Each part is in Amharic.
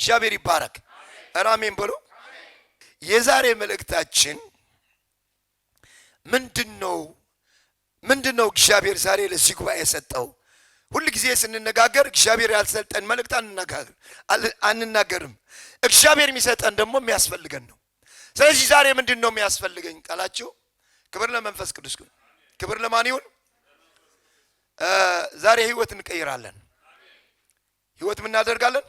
እግዚአብሔር ይባረክ። አሜን በሉ። የዛሬ መልእክታችን ምንድነው እግዚአብሔር ዛሬ ለዚህ ጉባኤ የሰጠው? ሁሉ ጊዜ ስንነጋገር እግዚአብሔር ያልሰጠን መልእክት አንናገርም። እግዚአብሔር የሚሰጠን ደግሞ የሚያስፈልገን ነው። ስለዚህ ዛሬ ምንድነው የሚያስፈልገኝ ቃላችሁ? ክብር ለመንፈስ ቅዱስ ይሁን። ክብር ለማን ይሁን? ዛሬ ህይወት እንቀይራለን። ህይወት ምን እናደርጋለን?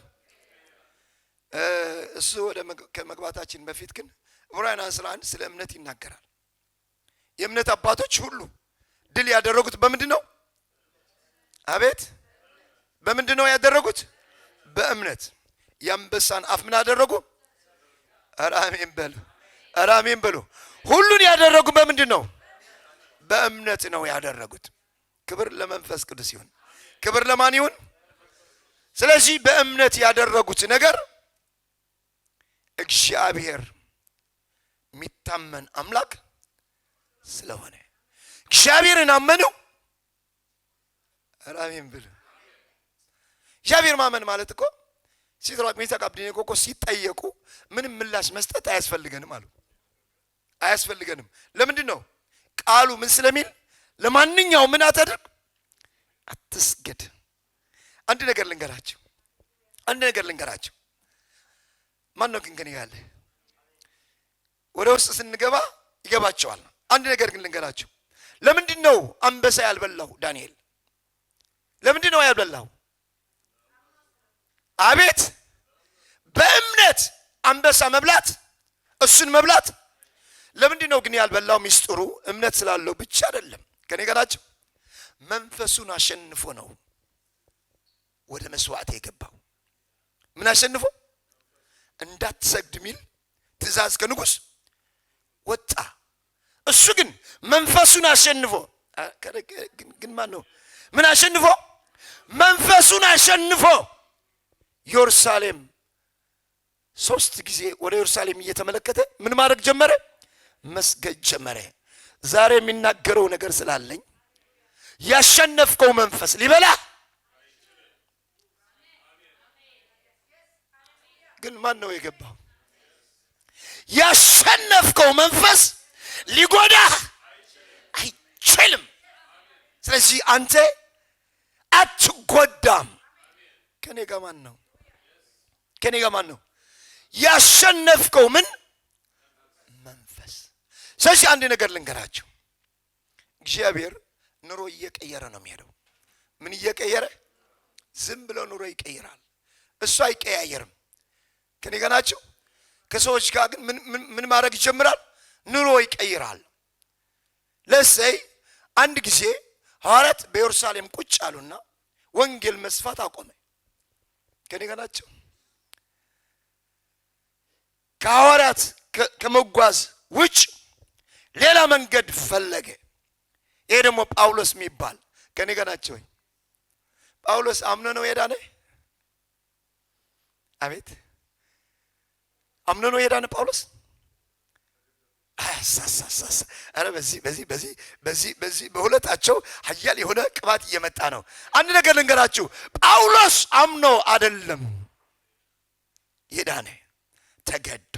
እሱ ወደ ከመግባታችን በፊት ግን ዕብራውያን 11 ስለ እምነት ይናገራል። የእምነት አባቶች ሁሉ ድል ያደረጉት በምንድነው? አቤት በምንድነው ያደረጉት? በእምነት። የአንበሳን አፍ ምን አደረጉ? አሜን በሉ። ሁሉን ያደረጉ በምንድነው? በእምነት ነው ያደረጉት። ክብር ለመንፈስ ቅዱስ ይሁን። ክብር ለማን ይሁን? ስለዚህ በእምነት ያደረጉት ነገር እግዚአብሔር የሚታመን አምላክ ስለሆነ እግዚአብሔርን አመኑ። አሜን ብሉ። እግዚአብሔር ማመን ማለት እኮ ሲድራቅ ሚሳቅ አብደናጎ እኮ ሲጠየቁ ምንም ምላሽ መስጠት አያስፈልገንም አሉ። አያስፈልገንም። ለምንድን ነው? ቃሉ ምን ስለሚል ለማንኛውም ምን አታድርግ? አትስገድ። አንድ ነገር ልንገራችሁ። ማን ነው ግን ያለ? ወደ ውስጥ ስንገባ ይገባቸዋል። አንድ ነገር ግን ልንገራችሁ። ለምንድን ነው አንበሳ ያልበላው ዳንኤል? ለምንድን ነው ያልበላው? አቤት በእምነት አንበሳ መብላት፣ እሱን መብላት። ለምንድን ነው ግን ያልበላው? ሚስጥሩ እምነት ስላለው ብቻ አይደለም። ከኔ ጋር ናቸው። መንፈሱን አሸንፎ ነው ወደ መስዋዕት የገባው። ምን አሸንፎ? እንዳትሰግድ ሚል ትእዛዝ ከንጉስ ወጣ። እሱ ግን መንፈሱን አሸንፎ ግን ማን ነው? ምን አሸንፎ? መንፈሱን አሸንፎ ኢየሩሳሌም 3 ጊዜ ወደ ኢየሩሳሌም እየተመለከተ ምን ማድረግ ጀመረ? መስገድ ጀመረ። ዛሬ የሚናገረው ነገር ስላለኝ ያሸነፍከው መንፈስ ሊበላ ግን ማን ነው የገባው? ያሸነፍከው መንፈስ ሊጎዳ አይችልም። ስለዚህ አንተ አትጎዳም። ከኔ ጋር ማን ነው? ያሸነፍከው ምን መንፈስ። ስለዚህ አንድ ነገር ልንገራችሁ። እግዚአብሔር ኑሮ እየቀየረ ነው የሚሄደው። ምን እየቀየረ? ዝም ብሎ ኑሮ ይቀይራል። እሱ አይቀያየርም። ከኔ ጋር ናችሁ? ከሰዎች ጋር ግን ምን ማድረግ ይጀምራል? ኑሮ ይቀይራል። ለሰይ አንድ ጊዜ ሐዋርያት በኢየሩሳሌም ቁጭ አሉና ወንጌል መስፋት አቆመ። ከኔ ጋር ናችሁ? ከሐዋርያት ከመጓዝ ውጭ ሌላ መንገድ ፈለገ። ይሄ ደግሞ ጳውሎስ የሚባል ከኔ ጋር ናችሁ? ጳውሎስ አምኖ ነው የዳነ። አቤት አምኖ ነው የዳነ ጳውሎስ። አረ በዚህ በሁለታቸው ኃያል የሆነ ቅባት እየመጣ ነው። አንድ ነገር ልንገራችሁ። ጳውሎስ አምኖ አይደለም የዳነ፣ ተገዶ።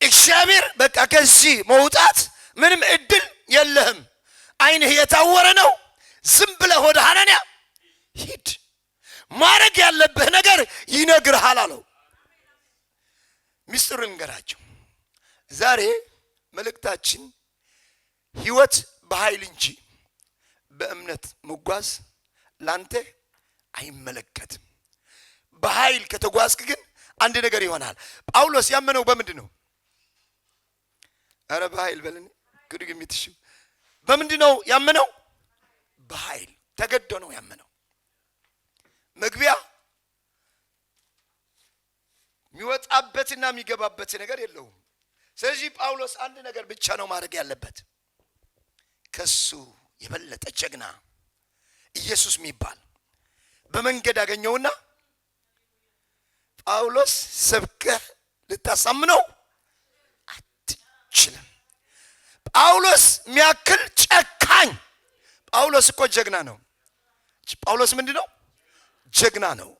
እግዚአብሔር በቃ ከዚህ መውጣት ምንም እድል የለህም፣ አይንህ የታወረ ነው፣ ዝም ብለህ ወደ ሐናንያ ሂድ፣ ማድረግ ያለብህ ነገር ይነግርሃል አለው። ሚስጥር ልንገራችሁ። ዛሬ መልእክታችን ህይወት በኃይል እንጂ በእምነት መጓዝ ላንተ አይመለከትም። በኃይል ከተጓዝክ ግን አንድ ነገር ይሆናል። ጳውሎስ ያመነው በምንድን ነው? አረ በኃይል በለን ግድግሚትሽ። በምንድን ነው ያመነው? በኃይል ተገዶ ነው ያመነው። መግቢያ የሚወጣበትና የሚገባበት ነገር የለውም። ስለዚህ ጳውሎስ አንድ ነገር ብቻ ነው ማድረግ ያለበት። ከሱ የበለጠ ጀግና ኢየሱስ የሚባል በመንገድ አገኘውና ጳውሎስ ሰብከህ ልታሳምነው አትችልም። ጳውሎስ የሚያክል ጨካኝ። ጳውሎስ እኮ ጀግና ነው። ጳውሎስ ምንድነው? ጀግና ነው።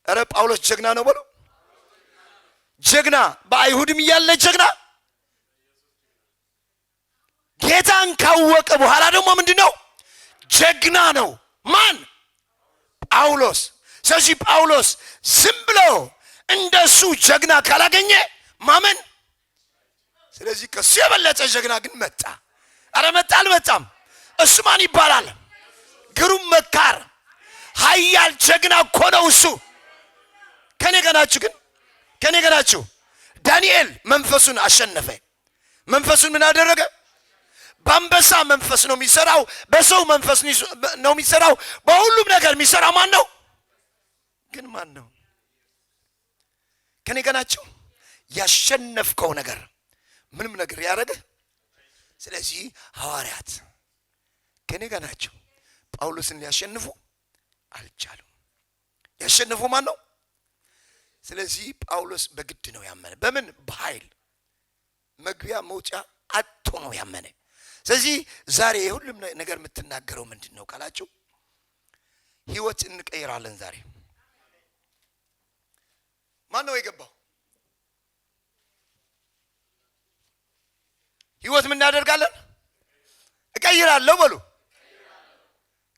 እረ ጳውሎስ ጀግና ነው በሉ። ጀግና በአይሁድም ያለ ጀግና ጌታን ካወቀ በኋላ ደግሞ ምንድነው? ጀግና ነው። ማን? ጳውሎስ። ስለዚህ ጳውሎስ ዝም ብሎ እንደሱ ጀግና ካላገኘ ማመን። ስለዚህ ከሱ የበለጠ ጀግና ግን መጣ። አረ መጣ አልመጣም? እሱ ማን ይባላል? ግሩም መካር ኃያል ጀግና እኮ ነው እሱ። ከኔ ጋር ናችሁ? ግን ከኔ ጋር ናችሁ? ዳንኤል መንፈሱን አሸነፈ። መንፈሱን ምን አደረገ? በአንበሳ መንፈስ ነው የሚሰራው፣ በሰው መንፈስ ነው የሚሰራው፣ በሁሉም ነገር የሚሰራው ማን ነው? ግን ማን ነው? ከኔ ጋር ናችሁ? ያሸነፍከው ነገር ምንም ነገር ያደረገ። ስለዚህ ሐዋርያት ከኔ ጋር ናቸው። ጳውሎስን ሊያሸንፉ አልቻሉም። ያሸንፉ ማን ነው? ስለዚህ ጳውሎስ በግድ ነው ያመነ። በምን? በኃይል መግቢያ መውጫ አጥቶ ነው ያመነ። ስለዚህ ዛሬ የሁሉም ነገር የምትናገረው ምንድን ነው ካላችሁ፣ ህይወት እንቀይራለን ዛሬ። ማን ነው የገባው? ህይወት ምን እናደርጋለን? እቀይራለሁ በሉ።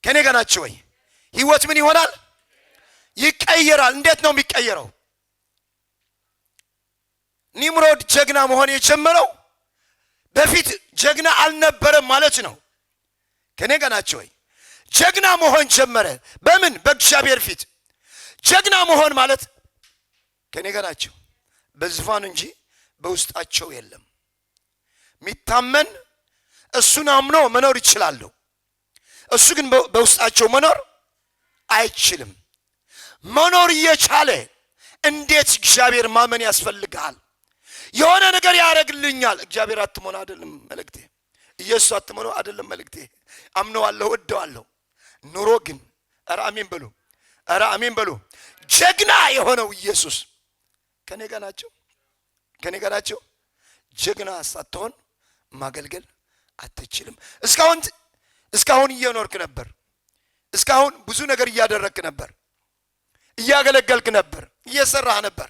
ከኔ ጋር ናችሁ ወይ? ህይወት ምን ይሆናል? ይቀየራል። እንዴት ነው የሚቀየረው? ኒምሮድ ጀግና መሆን የጀመረው በፊት ጀግና አልነበረም ማለት ነው። ከኔ ጋር ናችሁ ወይ? ጀግና መሆን ጀመረ። በምን? በእግዚአብሔር ፊት። ጀግና መሆን ማለት ከኔ ጋር ናችሁ፣ በዙፋኑ እንጂ በውስጣቸው የለም። ሚታመን እሱን አምኖ መኖር ይችላል። እሱ ግን በውስጣቸው መኖር አይችልም። መኖር እየቻለ እንዴት እግዚአብሔር ማመን ያስፈልጋል? የሆነ ነገር ያደርግልኛል። እግዚአብሔር አትሞና አይደለም መልእክቴ። ኢየሱስ አትሞና አይደለም መልእክቴ። አምነዋለሁ፣ እወደዋለሁ። ኑሮ ግን ኧረ አሜን በሉ፣ ኧረ አሜን በሉ። ጀግና የሆነው ኢየሱስ ከኔ ጋር ናቸው፣ ከኔ ጋር ናቸው። ጀግና ሳትሆን ማገልገል አትችልም። እስካሁን እየኖርክ ነበር። እስካሁን ብዙ ነገር እያደረግክ ነበር፣ እያገለገልክ ነበር፣ እየሰራህ ነበር፣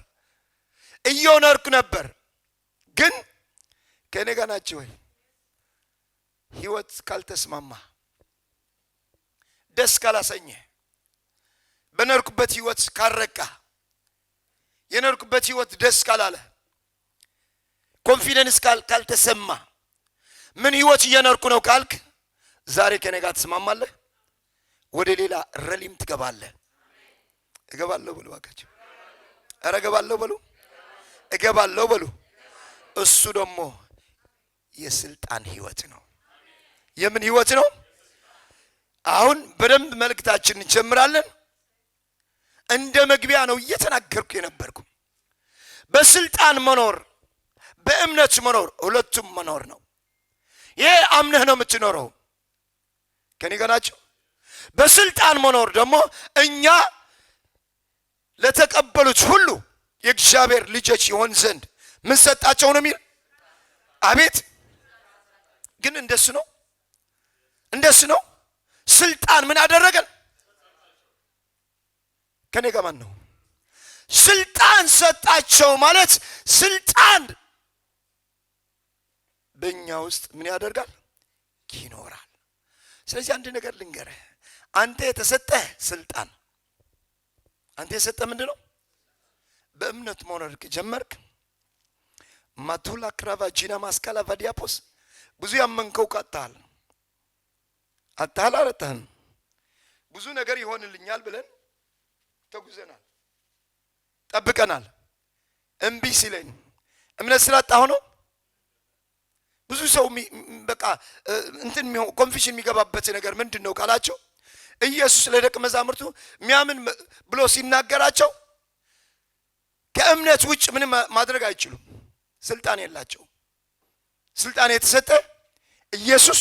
እየኖርክ ነበር። ግን ከኔ ጋር ናችሁ ወይ? ህይወት ካልተስማማ፣ ደስ ካላሰኘ፣ በኖርክበት ህይወት ካልረካ፣ የኖርክበት ህይወት ደስ ካላለ፣ ኮንፊደንስ ካልተሰማ፣ ምን ህይወት እየኖርኩ ነው ካልክ ዛሬ ከኔ ጋር ትስማማለህ? ወደ ሌላ ረሊም ትገባለህ። እገባለሁ በሉ ባካችሁ። ኧረ እገባለሁ በሉ፣ እገባለሁ በሉ። እሱ ደግሞ የስልጣን ህይወት ነው። የምን ህይወት ነው? አሁን በደንብ መልእክታችንን እንጀምራለን። እንደ መግቢያ ነው እየተናገርኩ የነበርኩ። በስልጣን መኖር፣ በእምነት መኖር፣ ሁለቱም መኖር ነው። ይሄ አምነህ ነው የምትኖረው። ከኔ ጋር ናቸው። በስልጣን መኖር ደግሞ እኛ ለተቀበሉት ሁሉ የእግዚአብሔር ልጆች ይሆን ዘንድ ምን ሰጣቸው ነው የሚል። አቤት! ግን እንደሱ ነው፣ እንደሱ ነው። ስልጣን ምን አደረገን? ከኔ ጋር ማን ነው? ስልጣን ሰጣቸው ማለት ስልጣን በእኛ ውስጥ ምን ያደርጋል? ይኖራል። ስለዚህ አንድ ነገር ልንገርህ። አንተ የተሰጠህ ስልጣን፣ አንተ የሰጠህ ምንድን ነው? በእምነት መኖር ከጀመርክ ማቱላ ክራቫ ጂና ማስካላ ቫዲያፖስ ብዙ ያመንከው ካጣል አታላረተን ብዙ ነገር ይሆንልኛል ብለን ተጉዘናል፣ ጠብቀናል። እምቢ ሲለኝ እምነት ስላጣሁ ነው። ብዙ ሰው በቃ እንትን ኮንፊሽን የሚገባበት ነገር ምንድነው ካላቸው፣ ኢየሱስ ለደቀ መዛሙርቱ የሚያምን ብሎ ሲናገራቸው ከእምነት ውጭ ምንም ማድረግ አይችሉም። ስልጣን የላቸው። ስልጣን የተሰጠ ኢየሱስ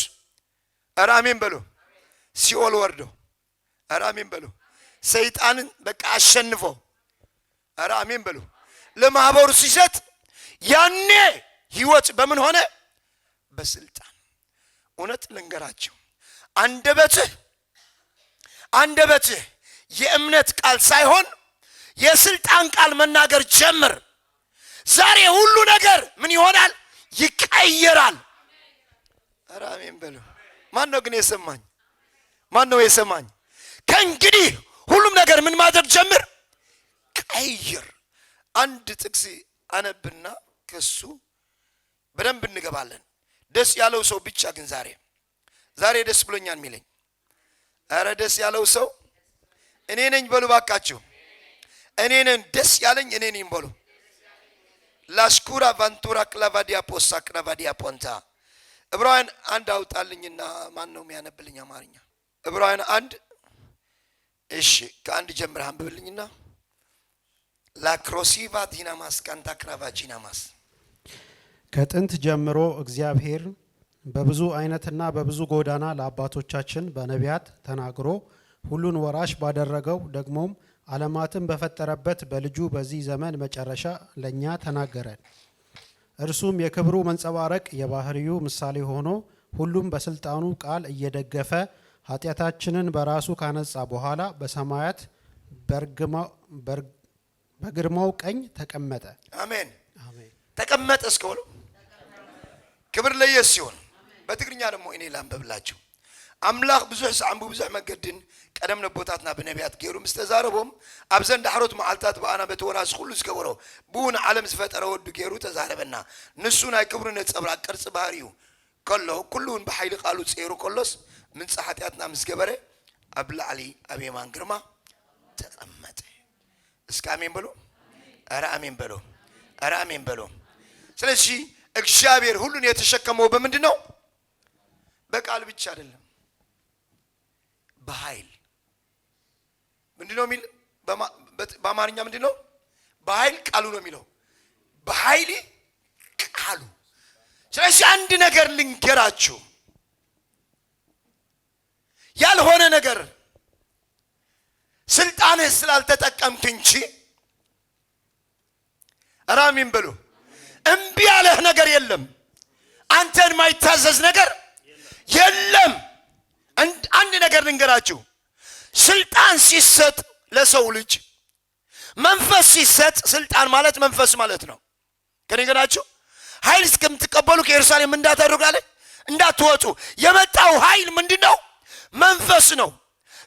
ኧረ አሜን በሉ። ሲኦል ወርዶ ኧረ አሜን በሉ። ሰይጣንን በቃ አሸንፎ ኧረ አሜን በሉ። ለማህበሩ ሲሰጥ ያኔ ህይወት በምን ሆነ? በስልጣን። እውነት ልንገራቸው፣ አንደበትህ የእምነት ቃል ሳይሆን የስልጣን ቃል መናገር ጀምር። ዛሬ ሁሉ ነገር ምን ይሆናል? ይቀየራል። ኧረ አሜን በሉ። ማን ነው ግን የሰማኝ? ማን ነው የሰማኝ? ከእንግዲህ ሁሉም ነገር ምን ማድረግ ጀምር? ቀይር። አንድ ጥቅስ አነብና ከሱ በደንብ እንገባለን። ደስ ያለው ሰው ብቻ ግን ዛሬ ደስ ብሎኛል የሚለኝ፣ ኧረ ደስ ያለው ሰው እኔ ነኝ በሉ ባካችሁ። እኔ ነኝ ደስ ያለኝ እኔ ነኝ በሉ። ላስኩራ ቫንቱራ ክላቫዲያ ፖሳ ክላቫዲያ ፖንታ። ዕብራውያን 1 አውጣልኝና ማን ነው የሚያነብልኝ አማርኛ? ዕብራውያን 1 እሺ ከ1 ጀምረህ አንብብልኝና ላክሮሲቫ ዲናማስ ካንታ ክራቫጂናማስ። ከጥንት ጀምሮ እግዚአብሔር በብዙ አይነትና በብዙ ጎዳና ለአባቶቻችን በነቢያት ተናግሮ ሁሉን ወራሽ ባደረገው ደግሞም ዓለማትን በፈጠረበት በልጁ በዚህ ዘመን መጨረሻ ለኛ ተናገረን። እርሱም የክብሩ መንጸባረቅ የባህሪው ምሳሌ ሆኖ ሁሉም በስልጣኑ ቃል እየደገፈ ኃጢአታችንን በራሱ ካነጻ በኋላ በሰማያት በግርማው ቀኝ ተቀመጠ። አሜን አሜን። ተቀመጠ እስከሆነ ክብር ለኢየሱስ ይሁን። በትግርኛ ደግሞ እኔ ላንብብላችሁ። አምላኽ ብዙሕ ሰዓምቡ ብዙሕ መገድን ቀደም ነቦታትና በነቢያት ገይሩ ምስ ተዛረቦም ኣብ ዘንዳ ሓሮት መዓልታት በኣና በተወራስ ኩሉ ዝገበሮ ብውን ዓለም ዝፈጠረ ወዱ ገይሩ ተዛረበና ንሱ ናይ ክብሩ ነጸብራቅ ቅርጽ ባህሪዩ ከሎ ኩሉውን ብሓይሊ ቃሉ ጸይሩ ከሎስ ምንጻ ኃጢአትና ምስ ገበረ ኣብ ላዕሊ ኣብ የማን ግርማ ተቐመጠ። እስከ አሜን በሉ። ኧረ አሜን በሉ። ኧረ አሜን በሉ። ስለዚህ እግዚአብሔር ሁሉን የተሸከመው በምንድን ነው? በቃል ብቻ አይደለም፣ በኃይል። ምንድን ነው የሚል በአማርኛ ምንድን ነው? በኃይል ቃሉ ነው የሚለው። በኃይል ቃሉ። ስለዚህ አንድ ነገር ልንገራችሁ፣ ያልሆነ ነገር ስልጣንህ ስላልተጠቀምክ እንጂ ኧረ አሜን በሉ። እምቢ ያለህ ነገር የለም። አንተን ማይታዘዝ ነገር የለም። አንድ ነገር ልንገራችሁ፣ ስልጣን ሲሰጥ ለሰው ልጅ መንፈስ ሲሰጥ፣ ስልጣን ማለት መንፈስ ማለት ነው። ከነገራችሁ ኃይል እስከምትቀበሉ ከኢየሩሳሌም እንዳትወጡ የመጣው ኃይል ምንድን ነው? መንፈስ ነው።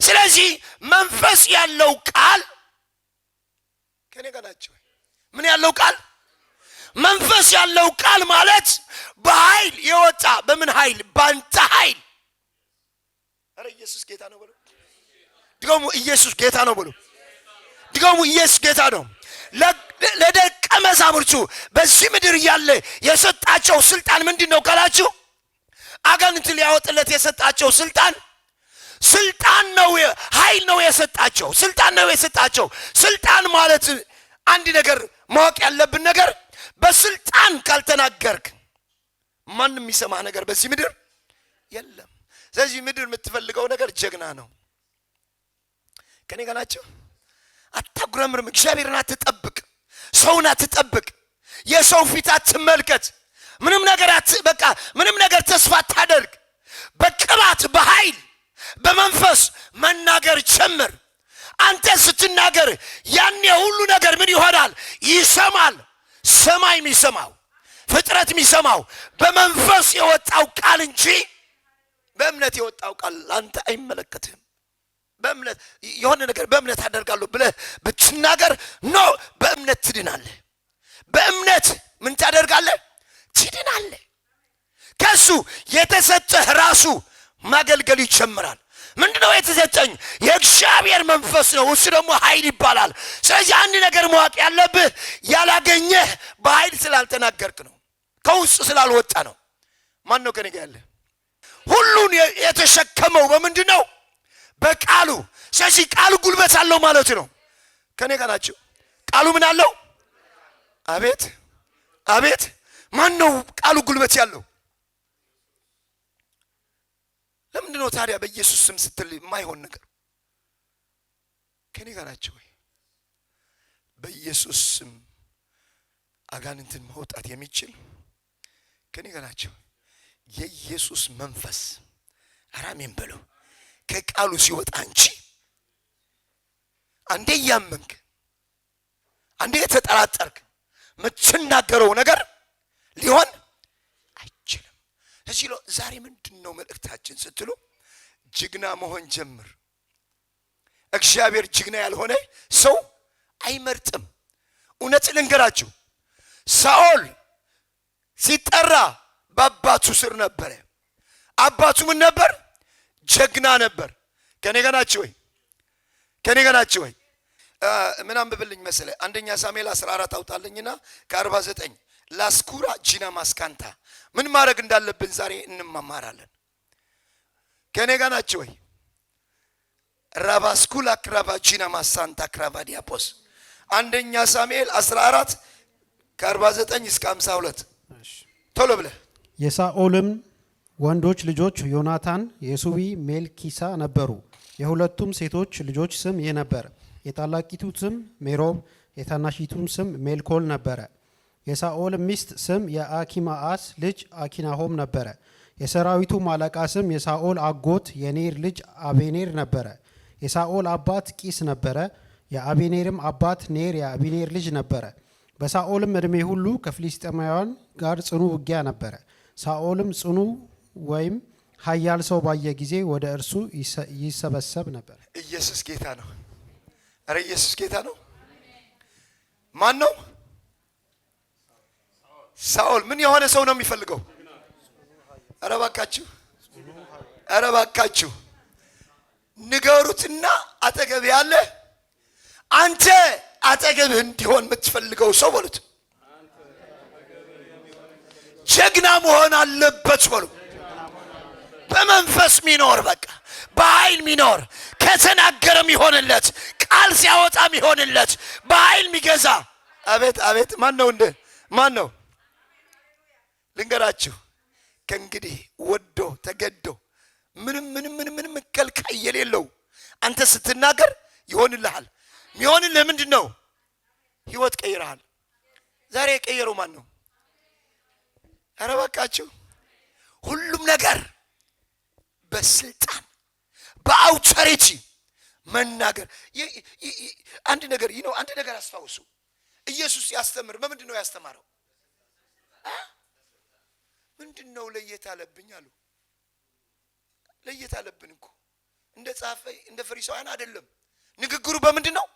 ስለዚህ መንፈስ ያለው ቃል ከነገራችሁ ምን ያለው ቃል? መንፈስ ያለው ቃል ማለት በኃይል የወጣ በምን ኃይል? ባንተ ኃይል። አረ ኢየሱስ ጌታ ነው ብሎ ድገሙ። ኢየሱስ ጌታ ነው ብሎ ድገሙ። ኢየሱስ ጌታ ነው። ለደቀ መዛሙርቱ በዚህ ምድር ያለ የሰጣቸው ስልጣን ምንድነው ካላችሁ፣ አጋንንት ሊያወጥለት የሰጣቸው ስልጣን ነው። ኃይል ነው የሰጣቸው። ስልጣን ነው የሰጣቸው። ስልጣን ማለት አንድ ነገር ማወቅ ያለብን ነገር፣ በስልጣን ካልተናገርክ ማንም የሚሰማህ ነገር በዚህ ምድር የለም። ስለዚህ ምድር የምትፈልገው ነገር ጀግና ነው። ከኔ ጋር ናቸው። አታጉረምርም። እግዚአብሔርን አትጠብቅ፣ ሰውን አትጠብቅ፣ የሰው ፊት አትመልከት። ምንም ነገር ተስፋ አታደርግ። በቅባት በኃይል በመንፈስ መናገር ጀምር። አንተ ስትናገር ያኔ ሁሉ ነገር ምን ይሆናል? ይሰማል። ሰማይ የሚሰማው ፍጥረት የሚሰማው በመንፈስ የወጣው ቃል እንጂ በእምነት የወጣው ቃል አንተ አይመለከትህም። በእምነት የሆነ ነገር በእምነት አደርጋለሁ ብለህ ብትናገር ነው፣ በእምነት ትድናለህ። በእምነት ምን ታደርጋለህ? ትድናለህ። ከሱ የተሰጠህ ራሱ ማገልገል ይጀምራል። ምንድነው የተሰጠኝ? የእግዚአብሔር መንፈስ ነው። እሱ ደግሞ ኃይል ይባላል። ስለዚህ አንድ ነገር ማወቅ ያለብህ ያላገኘህ በኃይል ስላልተናገርክ ነው፣ ከውስጥ ስላልወጣ ነው። ማን ነው ከኔ ጋር ያለ? ሁሉን የተሸከመው በምንድነው? በቃሉ። ስለዚህ ቃሉ ጉልበት አለው ማለት ነው። ከኔ ጋር ናቸው። ቃሉ ምን አለው? አቤት አቤት። ማን ነው ቃሉ ጉልበት ያለው? ለምንድን ነው ታዲያ በኢየሱስ ስም ስትል የማይሆን ነገር? ከኔ ጋር ናቸው ወይ? በኢየሱስ ስም አጋንንትን ማውጣት የሚችል ከኔ ጋር ናቸው። የኢየሱስ መንፈስ አራሜን በለው ከቃሉ ሲወጣ እንጂ አንዴ እያመንክ አንዴ የተጠራጠርክ የምትናገረው ነገር ሊሆን አይችልም። እዚህ ዛሬ ምንድነው መልእክታችን ስትሉ ጅግና መሆን ጀምር። እግዚአብሔር ጅግና ያልሆነ ሰው አይመርጥም። እውነት ልንገራችሁ፣ ሳኦል ሲጠራ በአባቱ ስር ነበረ። አባቱ ምን ነበር? ጀግና ነበር። ከኔ ጋር ናችሁ ወይ? ከኔ ጋር ናችሁ ወይ? ምን አንብብልኝ መሰለ? አንደኛ ሳሙኤል 14 አውጣልኝና ከ49 ላስኩራ ጂና ማስካንታ ምን ማድረግ እንዳለብን ዛሬ እንማማራለን። ከኔ ጋር ናችሁ ወይ? ራባስኩላ ክራባ ጂና ማሳንታ ክራባ ዲያፖስ አንደኛ ሳሙኤል 14 ከ49 እስከ 52 ቶሎ ብለህ። የሳኦልም ወንዶች ልጆች ዮናታን፣ የሱቢ፣ ሜልኪሳ ነበሩ። የሁለቱም ሴቶች ልጆች ስም ይህ ነበር። የታላቂቱ ስም ሜሮብ፣ የታናሺቱም ስም ሜልኮል ነበረ። የሳኦል ሚስት ስም የአኪማአስ ልጅ አኪናሆም ነበረ። የሰራዊቱም አለቃ ስም የሳኦል አጎት የኔር ልጅ አቤኔር ነበረ። የሳኦል አባት ቂስ ነበረ። የአቤኔርም አባት ኔር የአቢኔር ልጅ ነበረ። በሳኦልም ዕድሜ ሁሉ ከፍልስጤማውያን ጋር ጽኑ ውጊያ ነበረ። ሳኦልም ጽኑ ወይም ኃያል ሰው ባየ ጊዜ ወደ እርሱ ይሰበሰብ ነበር። ኢየሱስ ጌታ ነው። አረ ኢየሱስ ጌታ ነው። ማን ነው? ሳኦል ምን የሆነ ሰው ነው የሚፈልገው? አረ ባካችሁ፣ አረ ባካችሁ ንገሩትና አጠገብ ያለ አንተ አጠገብህ እንዲሆን የምትፈልገው ሰው በሉት ጀግና መሆን አለበት በሉ። በመንፈስ ሚኖር፣ በቃ በኃይል ሚኖር፣ ከተናገረ ሚሆንለት፣ ቃል ሲያወጣ ሚሆንለት፣ በኃይል ሚገዛ። አቤት አቤት! ማን ነው እንደ ማን ነው? ልንገራችሁ፣ ከእንግዲህ ወዶ ተገዶ ምንም ከልካይ የሌለው አንተ ስትናገር ይሆንልሃል። የሚሆንልህ ምንድን ነው? ህይወት ቀይረሃል። ዛሬ የቀየረው ማን ነው? ኧረ በቃችሁ። ሁሉም ነገር በስልጣን በአውቶሪቲ መናገር። አንድ ነገር አስታውሱ። ኢየሱስ ያስተምር በምንድን ነው ያስተማረው? ምንድን ነው ለየት አለብኝ አሉ። ለየት አለብን እኮ እንደ ጻፈ እንደ ፈሪሳውያን አይደለም። ንግግሩ በምንድን ነው?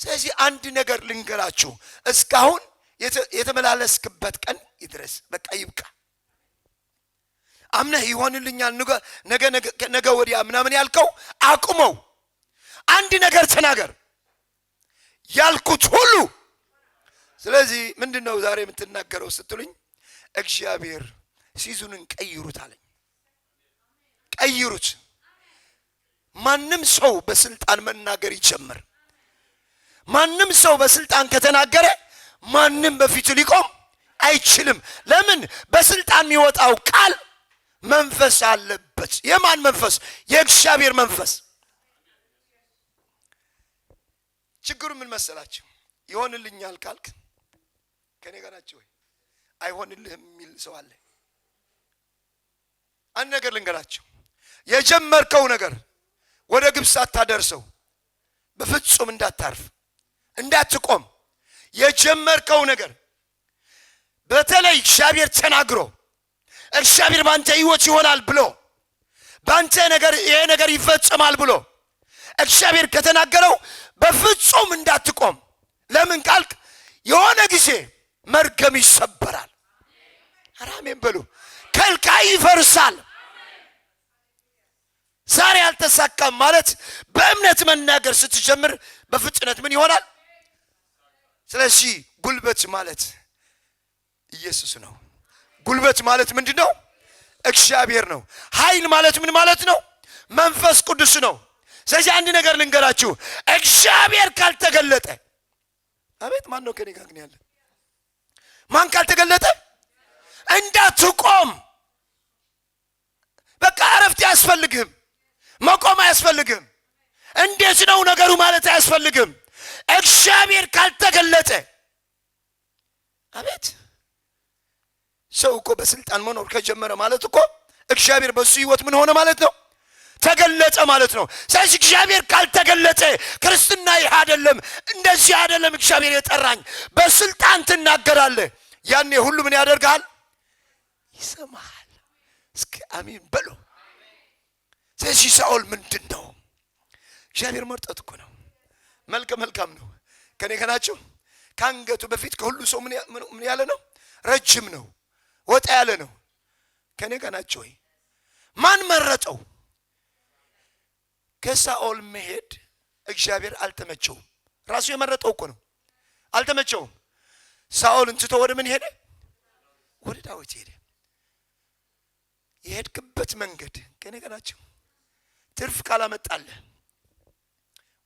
ስለዚህ አንድ ነገር ልንገራችሁ፣ እስካሁን የተመላለስክበት ቀን ይድረስ። በቃ ይብቃ። አምነህ ይሆንልኛል ነገ ወዲያ ምናምን ያልከው አቁመው። አንድ ነገር ተናገር፣ ያልኩት ሁሉ። ስለዚህ ምንድነው ዛሬ የምትናገረው ስትሉኝ፣ እግዚአብሔር ሲዙንን ቀይሩት አለኝ። ቀይሩት። ማንም ሰው በስልጣን መናገር ይጀምር። ማንም ሰው በስልጣን ከተናገረ ማንም በፊቱ ሊቆም አይችልም። ለምን? በስልጣን የሚወጣው ቃል መንፈስ አለበት። የማን መንፈስ? የእግዚአብሔር መንፈስ። ችግሩ ምን መሰላችሁ? ይሆንልኛል ካልክ ከኔ ጋር ናችሁ ወይ? አይሆንልህም የሚል ሰው አለ። አንድ ነገር ልንገራችሁ፣ የጀመርከው ነገር ወደ ግብ ሳታደርሰው በፍጹም እንዳታርፍ፣ እንዳትቆም። የጀመርከው ነገር በተለይ እግዚአብሔር ተናግሮ እግዚአብሔር ባንተ ህይወት ይሆናል ብሎ ባንተ ነገር ይሄ ነገር ይፈጸማል ብሎ እግዚአብሔር ከተናገረው በፍጹም እንዳትቆም። ለምን ካልክ የሆነ ጊዜ መርገም ይሰበራል። አሜን በሉ። ከልካይ ይፈርሳል። ዛሬ አልተሳካም ማለት በእምነት መናገር ስትጀምር በፍጥነት ምን ይሆናል? ስለዚህ ጉልበት ማለት ኢየሱስ ነው። ጉልበት ማለት ምንድነው? እግዚአብሔር ነው። ኃይል ማለት ምን ማለት ነው? መንፈስ ቅዱስ ነው። ስለዚህ አንድ ነገር ልንገራችሁ፣ እግዚአብሔር ካልተገለጠ፣ አቤት ማን ነው ከኔ ጋር ግን ያለ? ማን ካልተገለጠ እንዳትቆም። በቃ እረፍት አያስፈልግም፣ መቆም አያስፈልግም፣ እንዴት ነው ነገሩ ማለት አያስፈልግም። እግዚአብሔር ካልተገለጠ፣ አቤት ሰው እኮ በስልጣን መኖር ከጀመረ ማለት እኮ እግዚአብሔር በሱ ህይወት ምን ሆነ ማለት ነው? ተገለጠ ማለት ነው። ስለዚህ እግዚአብሔር ካልተገለጠ ክርስትና ይህ አይደለም፣ እንደዚህ አይደለም። እግዚአብሔር የጠራኝ በስልጣን ትናገራለህ። ያኔ ሁሉ ምን ያደርጋል? ይሰማል። እስኪ አሜን በሉ። ስለዚህ ሳኦል ምንድን ነው? እግዚአብሔር መርጠት እኮ ነው። መልካም ነው። ከኔ ከናቸው ከአንገቱ በፊት ከሁሉ ሰው ምን ያለ ነው? ረጅም ነው፣ ወጣ ያለ ነው። ከኔ ከናቸው ወይ ማን መረጠው? ከሳኦል መሄድ እግዚአብሔር አልተመቸውም። ራሱ የመረጠው እኮ ነው። አልተመቸውም። ሳኦልን ትቶ ወደ ምን ሄደ? ወደ ዳዊት ሄደ። የሄድክበት መንገድ ከኔ ከናቸው ትርፍ ካላመጣለህ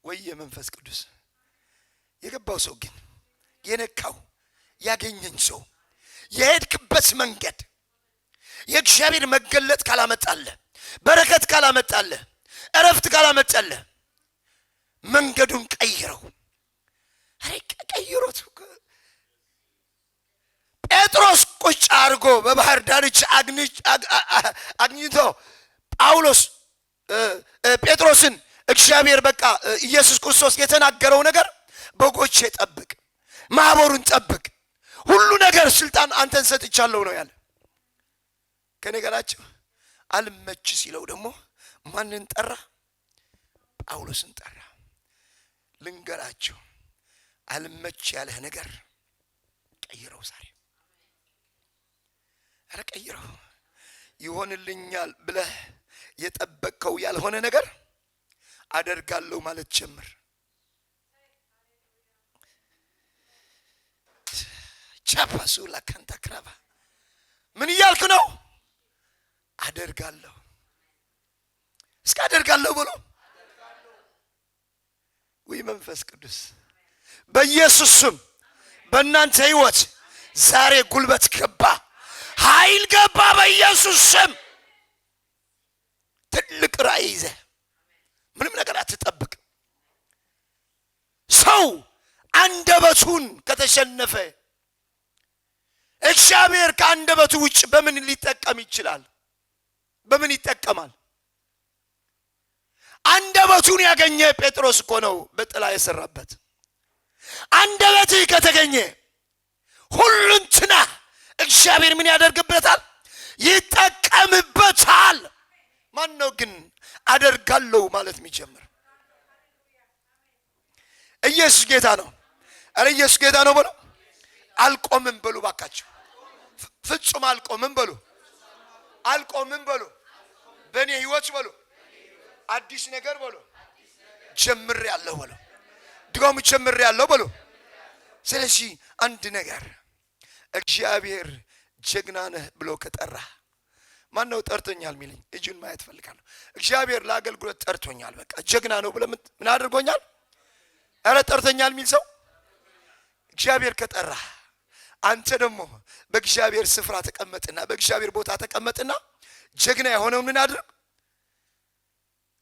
ወይ የመንፈስ ቅዱስ የገባው ሰው ግን የነካው ያገኘኝ ሰው የሄድክበት መንገድ የእግዚአብሔር መገለጥ ካላመጣለህ፣ በረከት ካላመጣለህ፣ እረፍት ካላመጣለህ መንገዱን ቀይረው። ቀይሮት ጴጥሮስ ቁጭ አድርጎ በባህር ዳርቻ አግኝቶ ጳውሎስ ጴጥሮስን እግዚአብሔር በቃ ኢየሱስ ክርስቶስ የተናገረው ነገር በጎቼ ጠብቅ፣ ማህበሩን ጠብቅ፣ ሁሉ ነገር ስልጣን አንተን ሰጥቻለሁ ነው ያለ። ከነገራቸው አልመች ሲለው ደግሞ ማንን ጠራ? ጳውሎስን ጠራ። ልንገራቸው፣ አልመች ያለህ ነገር ቀይረው። ዛሬ አረ ቀይረው። ይሆንልኛል ብለህ የጠበቅከው ያልሆነ ነገር አደርጋለሁ ማለት ጀምር። ቻፓሱ ለካንታ ክራባ ምን እያልክ ነው? አደርጋለሁ። እስከ አደርጋለሁ ብሎ ወይ መንፈስ ቅዱስ በኢየሱስ ስም በእናንተ ህይወት ዛሬ ጉልበት ገባ፣ ኃይል ገባ። በኢየሱስ ስም ትልቅ ራእይ ይዘህ ምንም ነገር አትጠብቅ። ሰው አንደበቱን ከተሸነፈ እግዚአብሔር ከአንደበቱ ውጭ በምን ሊጠቀም ይችላል? በምን ይጠቀማል? አንደበቱን ያገኘ ጴጥሮስ እኮ ነው በጥላ የሰራበት። አንደበትህ ከተገኘ ሁሉንትና እግዚአብሔር ምን ያደርግበታል? ይጠቀምበታል። ማን ነው ግን አደርጋለሁ ማለት የሚጀምር? ኢየሱስ ጌታ ነው። አረ ኢየሱስ ጌታ ነው በሉ። አልቆምም በሉ ባካችሁ። ፍጹም አልቆምም በሉ። አልቆምም በሉ። በእኔ ህይወት በሉ። አዲስ ነገር በሉ። ጀምሬያለሁ በሉ። ድጋሚ ጀምሬያለሁ በሉ። ስለዚህ አንድ ነገር እግዚአብሔር ጀግና ነህ ብሎ ከጠራ ማን ነው ጠርቶኛል የሚለኝ? እጁን ማየት ፈልጋለሁ። እግዚአብሔር ለአገልግሎት ጠርቶኛል፣ በቃ ጀግና ነው ብለ ምን አድርጎኛል? አረ ጠርቶኛል የሚል ሰው እግዚአብሔር ከጠራ አንተ ደግሞ በእግዚአብሔር ስፍራ ተቀመጥና በእግዚአብሔር ቦታ ተቀመጥና ጀግና የሆነው ምን አድርግ?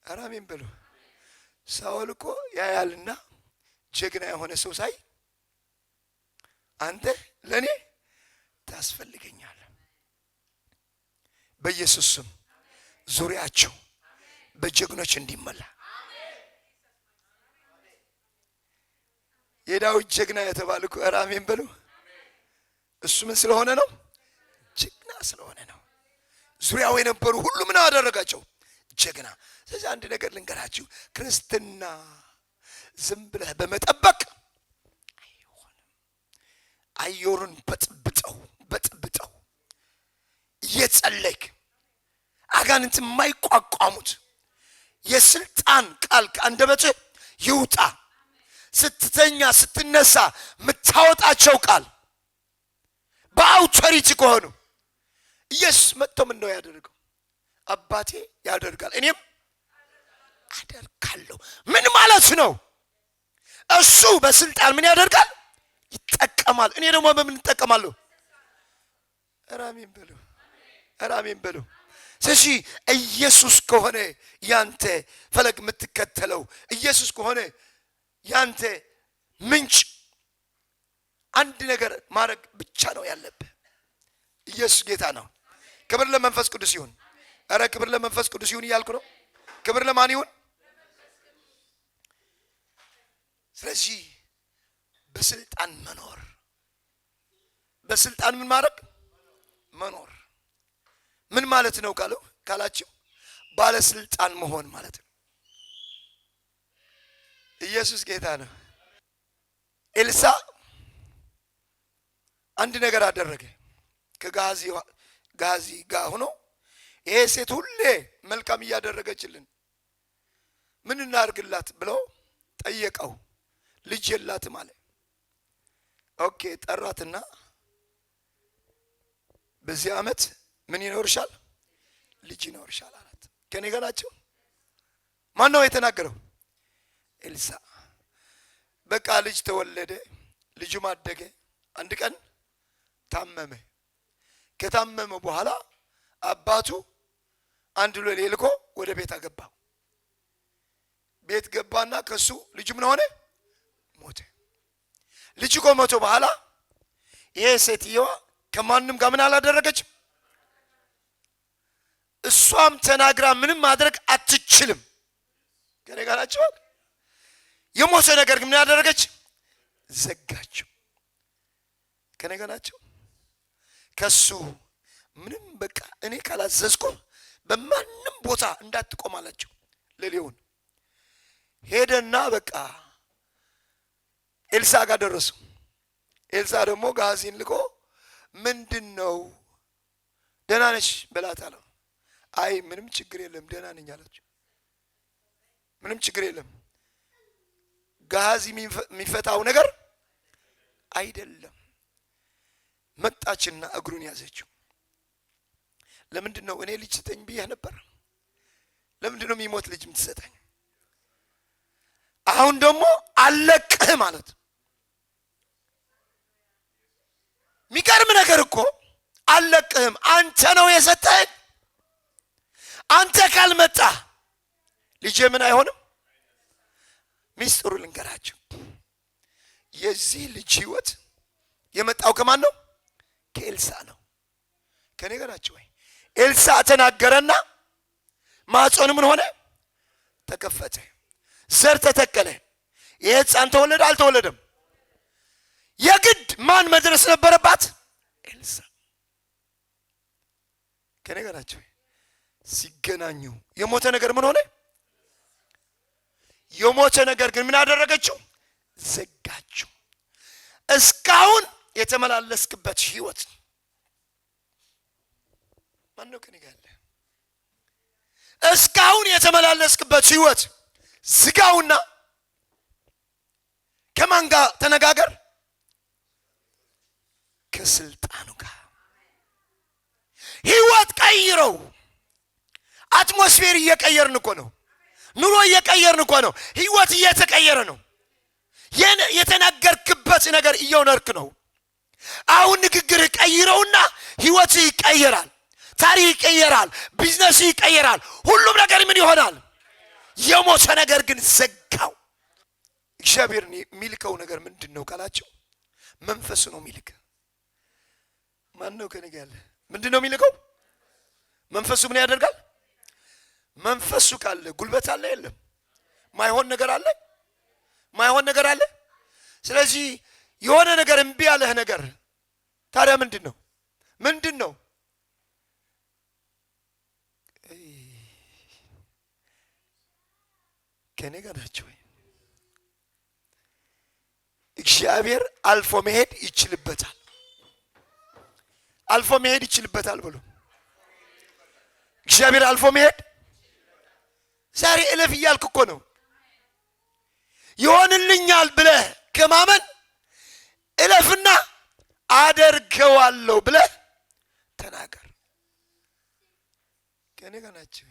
አራሜን በሉ። ሳኦል እኮ ያያልና ጀግና የሆነ ሰው ሳይ አንተ ለኔ ታስፈልገኛለህ። በኢየሱስ ስም ዙሪያቸው በጀግኖች እንዲመላ የዳዊት ጀግና የተባለ እኮ አራሜን በሉ። እሱ ምን ስለሆነ ነው? ጀግና ስለሆነ ነው። ዙሪያው የነበሩ ሁሉ ምን አደረጋቸው? ጀግና። ስለዚህ አንድ ነገር ልንገራችሁ፣ ክርስትና ዝም ብለህ በመጠበቅ አይሆንም። አየሩን በጥብጠው እየጸለይክ አጋንንት የማይቋቋሙት የስልጣን ቃል ከአንደበትህ ይውጣ። ስትተኛ ስትነሳ የምታወጣቸው ቃል በአውቶሪቲ ከሆኑ ኢየሱስ መጥቶ ምን ነው ያደርገው? አባቴ ያደርጋል እኔም አደርጋለሁ። ምን ማለት ነው? እሱ በስልጣን ምን ያደርጋል? ይጠቀማል። እኔ ደግሞ በምን እጠቀማለሁ? አሜን በሉ፣ አሜን በሉ። ስለዚህ ኢየሱስ ከሆነ ያንተ ፈለግ የምትከተለው፣ ኢየሱስ ከሆነ ያንተ ምንጭ፣ አንድ ነገር ማድረግ ብቻ ነው ያለብህ። ኢየሱስ ጌታ ነው። ክብር ለመንፈስ ቅዱስ ይሁን። አረ ክብር ለመንፈስ ቅዱስ ይሁን እያልኩ ነው። ክብር ለማን ይሁን? ስለዚህ በስልጣን መኖር፣ በስልጣን ምን ማድረግ መኖር ምን ማለት ነው ካላችሁ ባለስልጣን መሆን ማለት ነው። ኢየሱስ ጌታ ነው። ኤልሳ አንድ ነገር አደረገ። ከጋዚ ጋር ሆኖ ይሄ ሴት ሁሌ መልካም እያደረገችልን ምን እናርግላት ብለው ጠየቀው። ልጅ የላትም አለ። ኦኬ ጠራትና በዚህ ዓመት ምን ይኖርሻል? ልጅ ይኖርሻል አላት። ከኔ ጋር ናቸው። ማን ነው የተናገረው? ኤልሳ። በቃ ልጅ ተወለደ። ልጁም አደገ። አንድ ቀን ታመመ። ከታመመ በኋላ አባቱ አንድ ሎሌ ልኮ ወደ ቤት አገባው። ቤት ገባና ከሱ ልጁ ምን ሆነ? ሞተ። ልጁ ከሞተ በኋላ ይሄ ሴትየዋ ከማንም ጋር ምን አላደረገችም። እሷም ተናግራ ምንም ማድረግ አትችልም። ከኔ ጋር ናቸው። የሞተ ነገር ግን ምን ያደረገች? ዘጋችው። ከኔ ጋር ናቸው። ከሱ ምንም በቃ እኔ ካላዘዝኩ በማንም ቦታ እንዳትቆም አላቸው። ሌሊውን ሄደና በቃ ኤልሳ ጋር ደረሱ። ኤልሳ ደግሞ ጋዚን ልኮ ምንድነው ደህና ነሽ በላት አለው። አይ ምንም ችግር የለም ደህና ነኝ አለችው። ምንም ችግር የለም ጋዚ የሚፈታው ነገር አይደለም። መጣችና እግሩን ያዘችው። ለምንድነው እኔ ልጅ ስጠኝ ብዬ ነበር? ለምንድነው የሚሞት ልጅ የምትሰጠኝ? አሁን ደግሞ አለቅህ ማለት የሚገርም ነገር እኮ አለቅህም። አንተ ነው የሰጠኝ። አንተ ካልመጣ ልጄ ምን አይሆንም። ሚስጥሩ ልንገራችሁ። የዚህ ልጅ ህይወት የመጣው ከማን ነው? ከኤልሳ ነው። ከኔ ጋር ናቸው ወይ? ኤልሳ ተናገረና ማህፀኑ ምን ሆነ? ተከፈተ። ዘር ተተከለ። ይሄ ሕፃን ተወለደ አልተወለደም? የግድ ማን መድረስ ነበረባት? ኤልሳ። ከኔ ጋር ናቸው? ሲገናኙ የሞተ ነገር ምን ሆነ? የሞተ ነገር ግን ምን አደረገችው? ዘጋችው። እስካሁን የተመላለስክበት ህይወት ማን ነው? ከኔ ጋር አለ። እስካሁን የተመላለስክበት ህይወት ዝጋውና ከማን ጋር ተነጋገር? ከስልጣኑ ጋር። ህይወት ቀይረው። አትሞስፌር እየቀየርን እኮ ነው። ኑሮ እየቀየርን እኮ ነው። ህይወት እየተቀየረ ነው። የተናገርክበት ነገር እየሆነርክ ነው። አሁን ንግግር ቀይረውና ህይወት ይቀየራል። ታሪክ ይቀየራል። ቢዝነስ ይቀየራል። ሁሉም ነገር ምን ይሆናል? የሞተ ነገር ግን ዘጋው። እግዚአብሔር የሚልከው ነገር ምንድነው ካላችሁ መንፈስ ነው የሚልክ። ማን ነው ከኔ ጋር ያለ? ምንድነው የሚልከው? መንፈሱ ምን ያደርጋል? መንፈሱ ካለ ጉልበት አለ የለም? ማይሆን ነገር አለ? ማይሆን ነገር አለ? ስለዚህ የሆነ ነገር እምቢ ያለህ ነገር ታዲያ ምንድነው? ምንድነው? ከኔ ጋር ናቸው ወይ? እግዚአብሔር አልፎ መሄድ ይችልበታል። አልፎ መሄድ ይችልበታል ብሎ እግዚአብሔር አልፎ መሄድ ዛሬ እለፍ እያልክ እኮ ነው። ይሆንልኛል ብለህ ከማመን እለፍና አደርገዋለሁ ብለህ ተናገር። ከኔ ጋር ናቸው።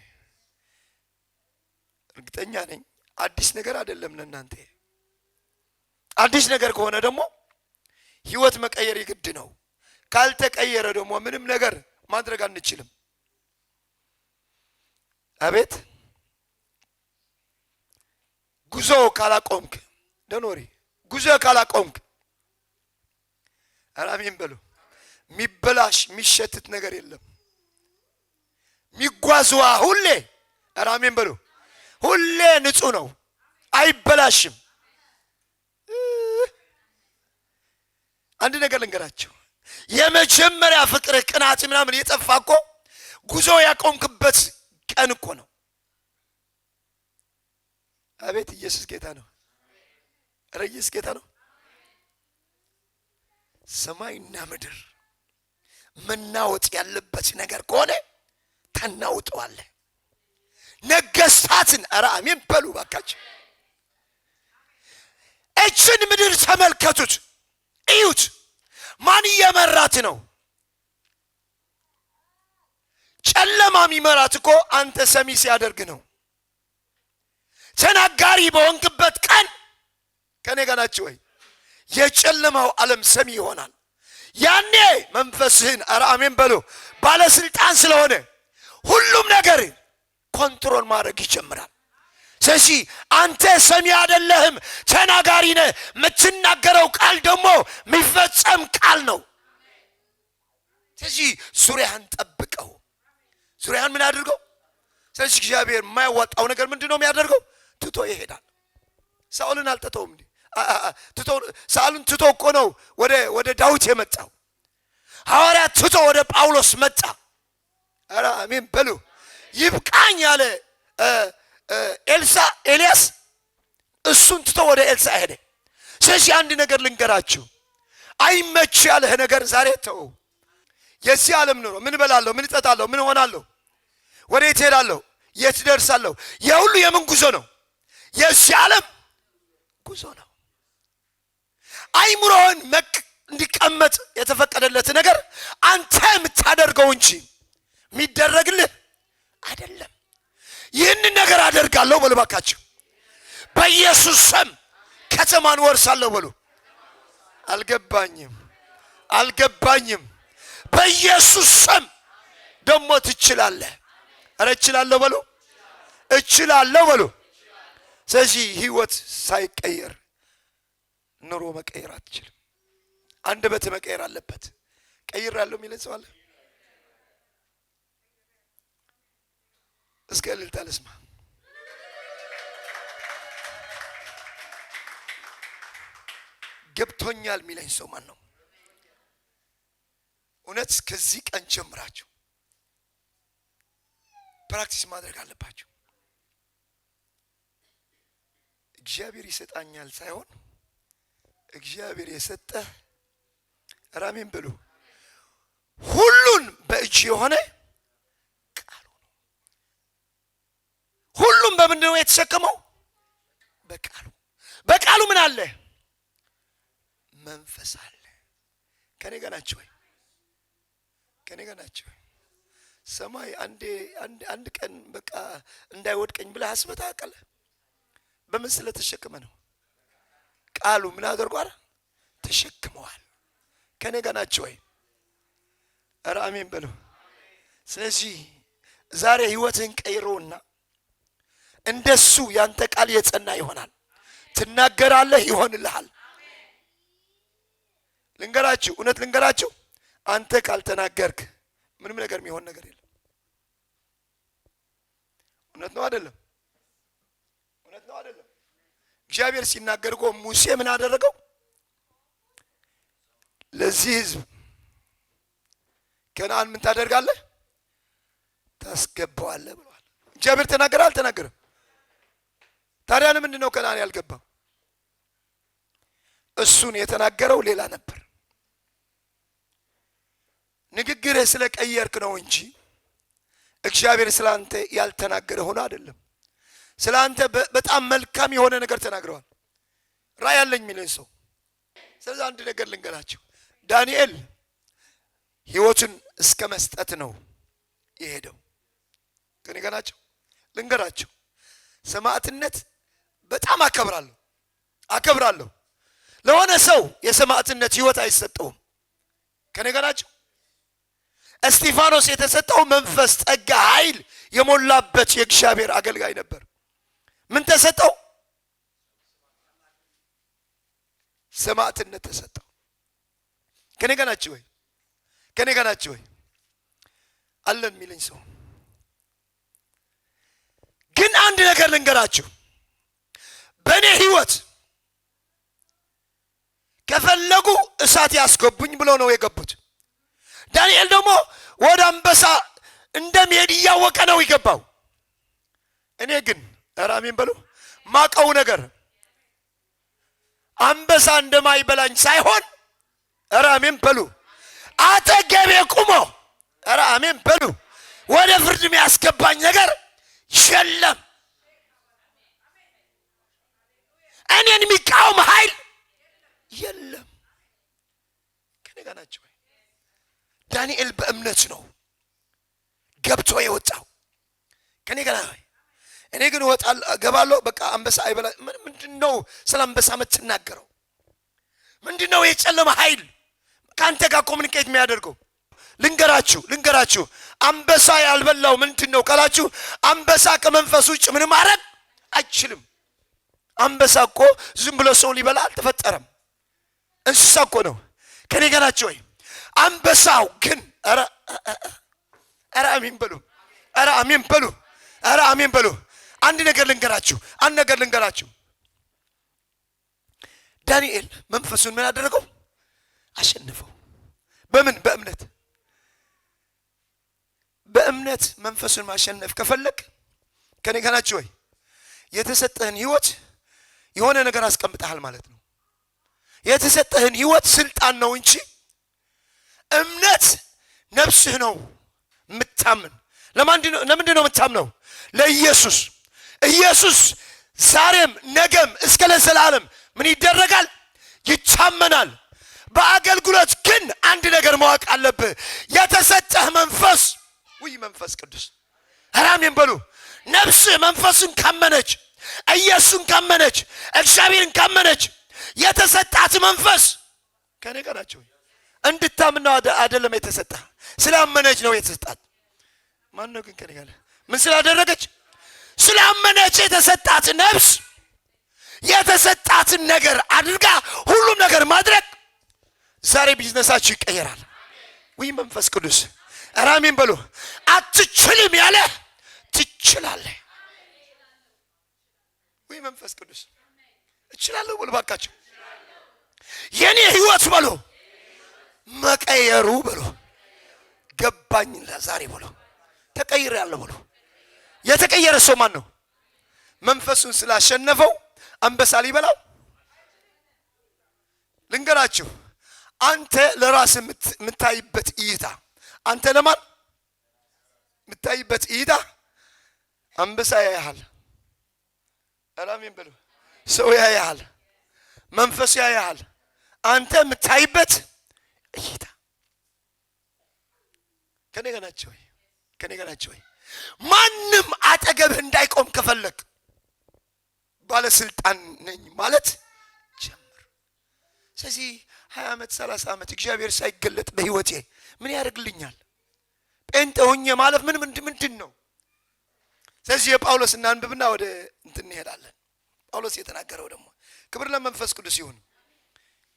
እርግጠኛ ነኝ አዲስ ነገር አይደለም ለእናንተ። አዲስ ነገር ከሆነ ደግሞ ህይወት መቀየር ይግድ ነው። ካልተቀየረ ደግሞ ምንም ነገር ማድረግ አንችልም። አቤት ጉዞ ካላቆምክ ደኖሪ ጉዞ ካላቆምክ አራሚን በሉ ሚበላሽ ሚሸትት ነገር የለም። ሚጓዝዋ ሁሌ አራሚን በሉ ሁሌ ንጹህ ነው፣ አይበላሽም። አንድ ነገር ልንገራችሁ፣ የመጀመሪያ ፍቅር ቅናት ምናምን የጠፋ እኮ ጉዞ ያቆምክበት ቀን እኮ ነው። አቤት ኢየሱስ ጌታ ነው። ኧረ ኢየሱስ ጌታ ነው። ሰማይና ምድር መናወጥ ያለበት ነገር ከሆነ ታናውጠዋለህ። ነገስታትን ኧረ አሜን በሉ ባካችሁ። እችን ምድር ተመልከቱት፣ እዩት። ማን እየመራት ነው? ጨለማ የሚመራት እኮ አንተ ሰሚ ሲያደርግ ነው። ተናጋሪ በሆንክበት ቀን ከኔ ጋር ናችሁ ወይ? የጨለማው ዓለም ሰሚ ይሆናል። ያኔ መንፈስህን ኧረ አሜን በሉ ባለስልጣን ስለሆነ ሁሉም ነገር ኮንትሮል ማድረግ ይጀምራል። ስለዚህ አንተ ሰሚ አይደለህም፣ ተናጋሪ ነህ። የምትናገረው ቃል ደግሞ የሚፈጸም ቃል ነው። ስለዚህ ዙሪያህን ጠብቀው። ዙሪያህን ምን አድርገው? ስለዚህ እግዚአብሔር የማያዋጣው ነገር ምንድን ነው የሚያደርገው? ትቶ ይሄዳል። ሳኦልን አልተተውም እንዴ? ሳኦልን ትቶ እኮ ነው ወደ ዳዊት የመጣው። ሐዋርያት ትቶ ወደ ጳውሎስ መጣ። ኧረ አሜን በሉ። ይብቃኝ ያለ ኤልያስ እሱን ትቶ ወደ ኤልሳ ሄደ። ስለዚህ አንድ ነገር ልንገራችሁ፣ አይመች ያለህ ነገር ዛሬ ተው። የዚህ ዓለም ኑሮ ምን እበላለሁ፣ ምን እጠጣለሁ፣ ምን እሆናለሁ፣ ወዴት እሄዳለሁ፣ የት ደርሳለሁ፣ የሁሉ የምን ጉዞ ነው? የዚህ ዓለም ጉዞ ነው። አይምሮህን እንዲቀመጥ የተፈቀደለት ነገር አንተ የምታደርገው እንጂ የሚደረግልህ አይደለም። ይህንን ነገር አደርጋለሁ በሉ ባካችሁ። በኢየሱስ ስም ከተማን ወርሳለሁ በሉ። አልገባኝም። በኢየሱስ ስም ደግሞ ትችላለህ። ኧረ እችላለሁ በሉ፣ እችላለሁ በሉ። ስለዚህ ህይወት ሳይቀየር ኑሮ መቀየር አትችልም። አንደበት መቀየር አለበት። ቀይራለሁ የሚለን ሰው አለ? እስከ እልልታ ልስማ። ገብቶኛል የሚለኝ ሰው ማን ነው? እውነት ከዚህ ቀን ጀምራችሁ ፕራክቲስ ማድረግ አለባችሁ። እግዚአብሔር ይሰጣኛል ሳይሆን እግዚአብሔር የሰጠህ ራሜን ብሉ ሁሉን በእጅ የሆነ ቃሉ ነው። ሁሉም በምንድን ነው የተሸከመው? በቃሉ ምን አለ? መንፈስ አለ። ከኔ ጋር ናችሁ ወይ? ሰማይ አንድ ቀን በቃ እንዳይወድቀኝ ብለህ አስበህ ታውቃለህ? በምን ስለተሸከመ ነው? ቃሉ ምን አድርጓል? ተሸክመዋል። ከኔ ጋር ናችሁ ወይ? ኧረ አሜን በሉ። ስለዚህ ዛሬ ህይወትህን ቀይሮና እንደሱ ያንተ ቃል የጸና ይሆናል። ትናገራለህ፣ ይሆንልሃል። እውነት ልንገራችሁ፣ አንተ ካልተናገርክ ምንም ነገር የሚሆን ነገር የለም። እውነት ነው አይደለም? እግዚአብሔር ሲናገር እኮ ሙሴ ምን አደረገው? ለዚህ ህዝብ ከነዓን ምን ታደርጋለህ? ታስገባዋለህ ብሏል። እግዚአብሔር ተናገረ አልተናገረም? ታዲያ ለምንድን ነው ከነዓን ያልገባው? እሱን የተናገረው ሌላ ነበር። ንግግርህ ስለቀየርክ ነው እንጂ እግዚአብሔር ስላንተ ያልተናገረ ሆኖ አይደለም። ስላንተ በጣም መልካም የሆነ ነገር ተናግረዋል። ራእይ አለኝ የሚለን ሰው። ስለዚህ አንድ ነገር ልንገራችሁ፣ ዳንኤል ህይወቱን እስከ መስጠት ነው የሄደው። ከኔ ጋር ናቸው? ልንገራችሁ፣ ሰማዕትነት በጣም አከብራለሁ። ለሆነ ሰው የሰማዕትነት ህይወት አይሰጠውም። ከኔ ጋር ናቸው? እስጢፋኖስ የተሰጠው መንፈስ፣ ጸጋ፣ ኃይል የሞላበት የእግዚአብሔር አገልጋይ ነበር። ምን ተሰጠው? ሰማዕትነት ተሰጠው። ከኔ ጋር ናችሁ ወይ? አለን የሚለኝ ሰው ግን አንድ ነገር ልንገራችሁ፣ በእኔ ህይወት ከፈለጉ እሳት ያስገቡኝ ብሎ ነው የገቡት። ዳንኤል ደግሞ ወደ አንበሳ እንደሚሄድ እያወቀ ነው የገባው። እኔ ግን አሜን በሉ ማቀው ነገር አንበሳ እንደማይበላኝ ሳይሆን አሜን በሉ አጠገቤ ቁሞ አሜን በሉ ወደ ፍርድ የሚያስገባኝ ነገር የለም። እኔን የሚቃወም ኃይል የለም። ከኔ ጋር ናቸው። ዳንኤል በእምነት ነው ገብቶ የወጣው። ከኔ ጋር ነው። እኔ ግን ወጣል ገባለሁ በቃ አንበሳ አይበላ። ምንድነው ስለ አንበሳ የምትናገረው? ምንድነው የጨለማ ኃይል ካንተ ጋር ኮሙኒኬት የሚያደርገው? ልንገራችሁ አንበሳ ያልበላው ምንድነው ካላችሁ፣ አንበሳ ከመንፈስ ውጭ ምንም ማድረግ አይችልም። አንበሳ እኮ ዝም ብሎ ሰው ሊበላ አልተፈጠረም። እንስሳ እኮ ነው። ከኔ ጋር ናቸው። አንበሳው ግን አሜን በሉ አሜን በሉ። አንድ ነገር ልንገራችሁ ዳንኤል መንፈሱን ምን አደረገው? አሸነፈው። በምን? በእምነት መንፈሱን ማሸነፍ ከፈለክ ከኔ ጋር ናችሁ። የተሰጠህን ህይወት የሆነ ነገር አስቀምጠሃል ማለት ነው። የተሰጠህን ህይወት ስልጣን ነው እንጂ እምነት ነፍስህ ነው የምታምን። ለምንድን ነው የምታምነው? ለኢየሱስ። ኢየሱስ ዛሬም ነገም እስከ ለዘላለም ምን ይደረጋል? ይታመናል። በአገልግሎት ግን አንድ ነገር ማወቅ አለብህ። የተሰጠህ መንፈስ መንፈስ ቅዱስ አሜን በሉ። ነፍስህ መንፈስን ካመነች፣ ኢየሱስን ካመነች፣ እግዚአብሔርን ካመነች የተሰጣት መንፈስ ከኔ ጋር ናቸው። እንድታምነው አይደለም የተሰጣት፣ ስላመነች ነው የተሰጣት። ማን ነው ግን ከኔ ጋር? ምን ስላደረገች? ስላመነች የተሰጣት ነፍስ የተሰጣትን ነገር አድርጋ ሁሉም ነገር ማድረግ። ዛሬ ቢዝነሳችሁ ይቀየራል። መንፈስ ቅዱስ አሜን በሉ። አትችልም ያለ ትችላለህ። መንፈስ ቅዱስ እችላለሁ በሉ ባካችሁ። የኔ ህይወት በሉ መቀየሩ በሉ ገባኝ ለዛሬ በሉ ተቀይሬያለሁ በሉ። የተቀየረ ሰው ማን ነው? መንፈሱን ስላሸነፈው አንበሳ ሊበላው። ልንገራችሁ፣ አንተ ለራስ የምታይበት እይታ፣ አንተ ለማን የምታይበት እይታ አንበሳ ያያል። አሜን በሉ። ሰው ያያል፣ መንፈስ ያያል። አንተ የምታይበት እይታ ከኔ ጋር ናቸው። ማንም አጠገብህ እንዳይቆም ከፈለክ ባለስልጣን ነኝ ማለት ጀምር። ስለዚህ 20 ዓመት 30 ዓመት እግዚአብሔር ሳይገለጥ በህይወቴ ምን ያደርግልኛል? ጴንጤ ሆኜ ማለት ምንድን ነው? ስለዚህ የጳውሎስ እናንብብና ወደ እንትን እንሄዳለን። ጳውሎስ የተናገረው ደግሞ ክብር ለመንፈስ ቅዱስ ይሁን።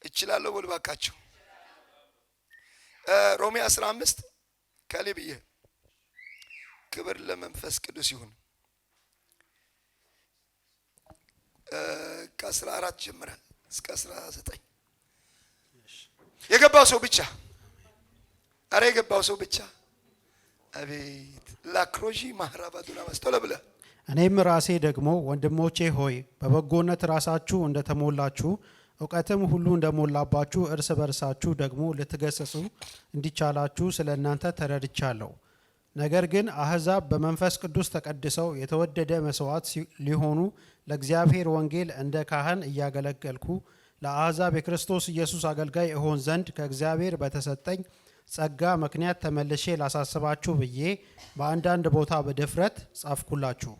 እችላለሁ በሉ ባካችሁ። ሮሜ 15 ከሊብዬ ክብር ለመንፈስ ቅዱስ ይሁን። ከ14 ጀምረን እስከ 19 የገባው ሰው ብቻ የገባው ሰው ብቻ። አቤት ላክሮጂ ማህራባቱና ማስተውለ ብለ እኔም ራሴ ደግሞ ወንድሞቼ ሆይ በበጎነት ራሳችሁ እንደተሞላችሁ እውቀትም ሁሉ እንደሞላባችሁ እርስ በርሳችሁ ደግሞ ልትገሰጹ እንዲቻላችሁ ስለ እናንተ ተረድቻለሁ። ነገር ግን አሕዛብ በመንፈስ ቅዱስ ተቀድሰው የተወደደ መስዋዕት ሊሆኑ ለእግዚአብሔር ወንጌል እንደ ካህን እያገለገልኩ ለአሕዛብ የክርስቶስ ኢየሱስ አገልጋይ እሆን ዘንድ ከእግዚአብሔር በተሰጠኝ ጸጋ ምክንያት ተመልሼ ላሳስባችሁ ብዬ በአንዳንድ ቦታ በድፍረት ጻፍኩላችሁ።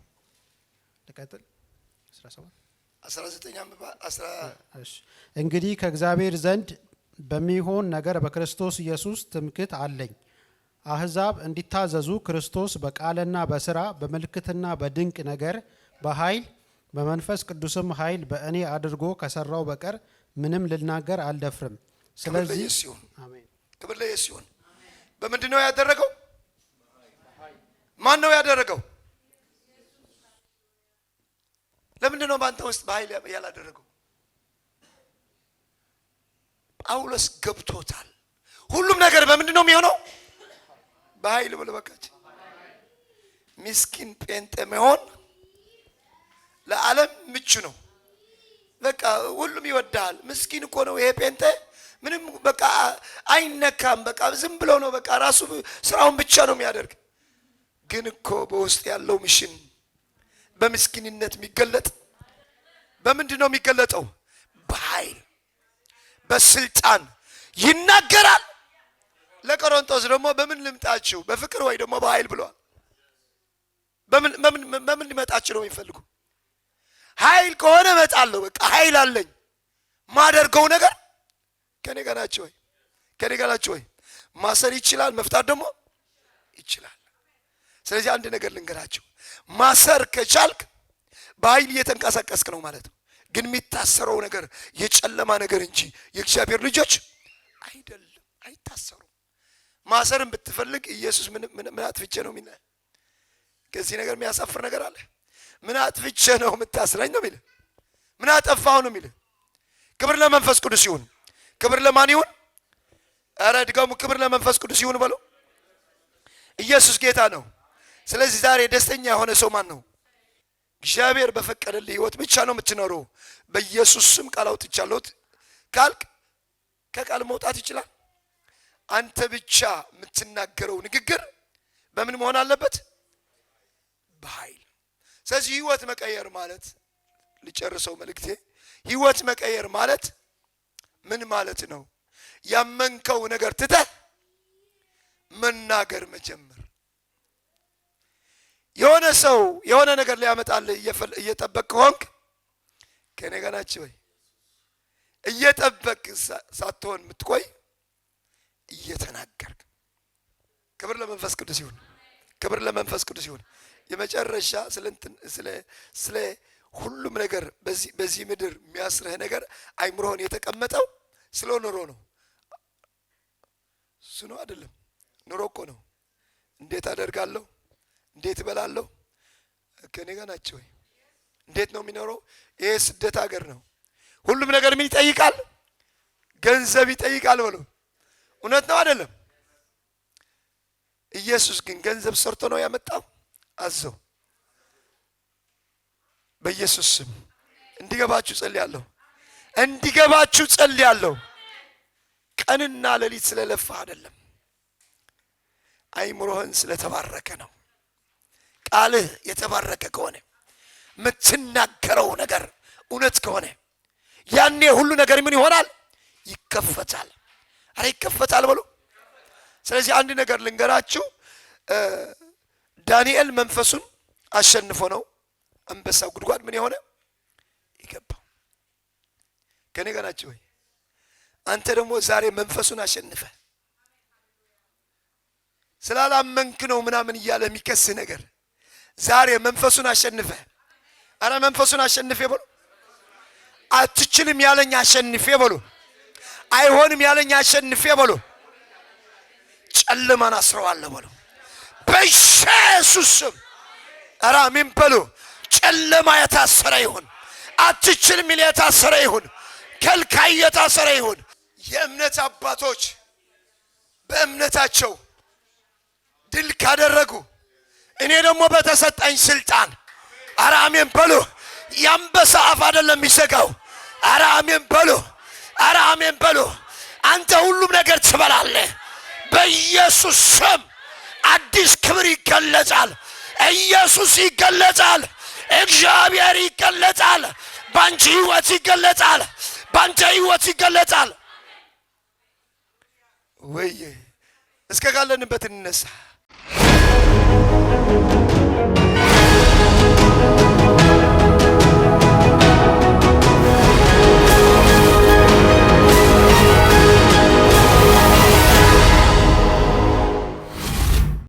ልቀጥል 19 እንግዲህ ከእግዚአብሔር ዘንድ በሚሆን ነገር በክርስቶስ ኢየሱስ ትምክህት አለኝ። አሕዛብ እንዲታዘዙ ክርስቶስ በቃልና በሥራ በምልክትና በድንቅ ነገር በኃይል በመንፈስ ቅዱስም ኃይል በእኔ አድርጎ ከሰራው በቀር ምንም ልናገር አልደፍርም። ስለዚህ አሜን ክብር ለኢየሱስ ይሁን። በምንድን ነው ያደረገው? ማን ነው ያደረገው? ለምንድን ነው በአንተ ውስጥ በኃይል ያላደረገው? ጳውሎስ ገብቶታል። ሁሉም ነገር በምንድን ነው የሚሆነው? በኃይል ብሎ በቃች። ምስኪን ጴንጤ መሆን ለዓለም ምቹ ነው። በቃ ሁሉም ይወዳል። ምስኪን እኮ ነው ይሄ ጴንጤ፣ ምንም በቃ አይነካም፣ በቃ ዝም ብሎ ነው በቃ ራሱ ስራውን ብቻ ነው የሚያደርግ። ግን እኮ በውስጥ ያለው ሚሽን በምስኪንነት የሚገለጥ በምንድን ነው የሚገለጠው? በኃይል በስልጣን ይናገራል። ለቆሮንቶስ ደግሞ በምን ልምጣችሁ? በፍቅር ወይ ደግሞ በኃይል ብለዋል። በምን ሊመጣችሁ ነው የሚፈልጉ? ኃይል ከሆነ እመጣለሁ። በቃ ኃይል አለኝ። ማደርገው ነገር ከኔ ጋር ናቸው ወይ? ከኔ ጋር ናቸው ወይ? ማሰር ይችላል፣ መፍታት ደግሞ ይችላል። ስለዚህ አንድ ነገር ልንገራችሁ፣ ማሰር ከቻልክ በኃይል እየተንቀሳቀስክ ነው ማለት ነው። ግን የሚታሰረው ነገር የጨለማ ነገር እንጂ የእግዚአብሔር ልጆች አይደለም፣ አይታሰሩም። ማሰርም ብትፈልግ ኢየሱስ ምን አጥፍቼ ነው የሚል? ከዚህ ነገር የሚያሳፍር ነገር አለ? ምን አጥፍቼ ነው የምታስረኝ ነው የሚል? ምን አጠፋው ነው የሚል? ክብር ለመንፈስ ቅዱስ ይሁን። ክብር ለማን ይሁን? ኧረ ድገሙ፣ ክብር ለመንፈስ ቅዱስ ይሁን በሉ። ኢየሱስ ጌታ ነው። ስለዚህ ዛሬ ደስተኛ የሆነ ሰው ማን ነው? እግዚአብሔር በፈቀደልህ ህይወት ብቻ ነው የምትኖረው። በኢየሱስ ስም ቃል አውጥቻለሁ ካልክ ከቃል መውጣት ይችላል። አንተ ብቻ የምትናገረው ንግግር በምን መሆን አለበት? በኃይል። ስለዚህ ህይወት መቀየር ማለት ልጨርሰው መልእክቴ፣ ህይወት መቀየር ማለት ምን ማለት ነው? ያመንከው ነገር ትተህ መናገር መጀመር። የሆነ ሰው የሆነ ነገር ሊያመጣልህ እየጠበቅህ ሆንክ፣ ከኔ ጋር ናችሁ ወይ? እየጠበቅህ ሳትሆን የምትቆይ እየተናገርክ። ክብር ለመንፈስ ቅዱስ ይሁን። ክብር ለመንፈስ ቅዱስ ይሁን። የመጨረሻ ስለ ሁሉም ነገር በዚህ ምድር የሚያስርህ ነገር አይምሮህን የተቀመጠው ስለ ኑሮ ነው። እሱ ነው አይደለም? ኑሮ እኮ ነው። እንዴት አደርጋለሁ? እንዴት እበላለሁ? ከኔ ጋር ናቸው ወይ? እንዴት ነው የሚኖረው? ይሄ ስደት ሀገር ነው። ሁሉም ነገር ምን ይጠይቃል? ገንዘብ ይጠይቃል ብሎ እውነት ነው አይደለም? ኢየሱስ ግን ገንዘብ ሰርቶ ነው ያመጣው። አዘው በኢየሱስ ስም እንዲገባችሁ ጸልያለሁ። እንዲገባችሁ ጸልያለሁ። ቀንና ሌሊት ስለለፋ አይደለም፣ አይምሮህን ስለተባረከ ነው። ቃልህ የተባረከ ከሆነ የምትናገረው ነገር እውነት ከሆነ ያኔ ሁሉ ነገር ምን ይሆናል? ይከፈታል። አረ ይከፈታል በሉ። ስለዚህ አንድ ነገር ልንገራችሁ። ዳንኤል መንፈሱን አሸንፎ ነው አንበሳው ጉድጓድ ምን የሆነ ይገባው። ከኔ ጋር ናችሁ ወይ? አንተ ደግሞ ዛሬ መንፈሱን አሸንፈ ስላላመንክ ነው ምናምን እያለ የሚከስ ነገር ዛሬ መንፈሱን አሸንፈ። አረ መንፈሱን አሸንፌ በሉ። አትችልም ያለኝ አሸንፌ በሉ። አይሆንም ያለኝ አሸንፌ በሉ። ጨለማን አስረዋለሁ በሉ በኢየሱስ ስም። አረ አሜን በሉ። ጨለማ የታሰረ ይሁን። አትችልም የሚል የታሰረ ይሁን። ከልካይ የታሰረ ይሁን። የእምነት አባቶች በእምነታቸው ድል ካደረጉ እኔ ደግሞ በተሰጠኝ ስልጣን አረ አሜን በሉ። የአንበሳ አፍ አይደለም የሚዘጋው። አረ አሜን በሉ። አረ አሜን በሉ። አንተ ሁሉም ነገር ትበላለህ በኢየሱስ ስም። አዲስ ክብር ይገለጻል። ኢየሱስ ይገለጻል። እግዚአብሔር ይገለጻል። ባንቺ ህይወት ይገለጻል። ባንተ ህይወት ይገለጻል። ወይ እስከ ካለንበት እንነሳ።